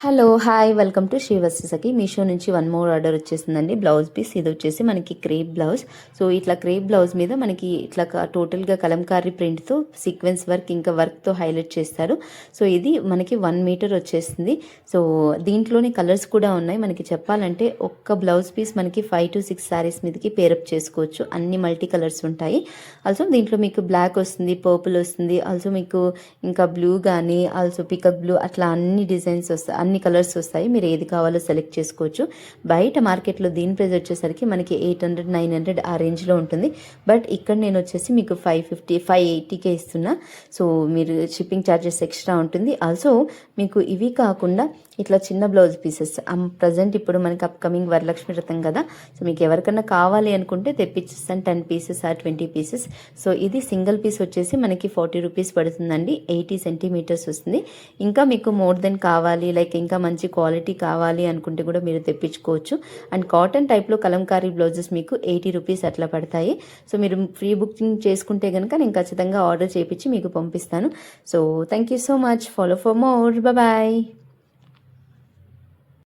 Hello hi welcome to శ్రీవత్సకి. మీషో నుంచి one more order వచ్చేసిందండి. బ్లౌజ్ పీస్ ఇది వచ్చేసి మనకి క్రేప్ బ్లౌజ్. సో ఇట్లా క్రేప్ బ్లౌజ్ మీద మనకి ఇట్లా టోటల్గా కలంకారీ ప్రింట్తో సీక్వెన్స్ వర్క్ ఇంకా వర్క్తో హైలైట్ చేస్తారు. సో ఇది మనకి 1 మీటర్ వచ్చేసింది. సో దీంట్లోనే కలర్స్ కూడా ఉన్నాయి. మనకి చెప్పాలంటే ఒక్క బ్లౌజ్ పీస్ మనకి 5 to 6 శారీస్ మీదకి పేరప్ చేసుకోవచ్చు. అన్ని మల్టీ కలర్స్ ఉంటాయి. ఆల్సో దీంట్లో మీకు బ్లాక్ వస్తుంది, పర్పుల్ వస్తుంది, ఆల్సో మీకు ఇంకా బ్లూ కానీ ఆల్సో పికక్ బ్లూ అట్లా అన్ని డిజైన్స్ వస్తాయి, అన్ని కలర్స్ వస్తాయి. మీరు ఏది కావాలో సెలెక్ట్ చేసుకోవచ్చు. బయట మార్కెట్లో దీని ప్రైస్ వచ్చేసరికి మనకి 800, 900 ఆ రేంజ్లో ఉంటుంది. బట్ ఇక్కడ నేను వచ్చేసి మీకు 550, 580కే ఇస్తున్నా. సో మీరు షిప్పింగ్ ఛార్జెస్ ఎక్స్ట్రా ఉంటుంది. ఆల్సో మీకు ఇవి కాకుండా ఇట్లా చిన్న బ్లౌజ్ పీసెస్ ప్రజెంట్ ఇప్పుడు మనకి అప్కమింగ్ వరలక్ష్మి వ్రతం కదా. సో మీకు ఎవరికన్నా కావాలి అనుకుంటే తెప్పించేస్తాను 10 పీసెస్ ఆర్ 20 పీసెస్. సో ఇది సింగిల్ పీస్ వచ్చేసి మనకి 40 రూపీస్ పడుతుందండి. 80 సెంటీమీటర్స్ వస్తుంది. ఇంకా మీకు మోర్ దెన్ కావాలి, లైక్ ఇంకా మంచి క్వాలిటీ కావాలి అనుకుంటే కూడా మీరు తెప్పించుకోవచ్చు. అండ్ కాటన్ టైప్లో కలంకారీ బ్లౌజెస్ మీకు 80 రూపీస్ అట్లా పడతాయి. సో మీరు ఫ్రీ బుకింగ్ చేసుకుంటే కనుక నేను ఖచ్చితంగా ఆర్డర్ చేయించి మీకు పంపిస్తాను. So thank you so much. Follow for more. Bye.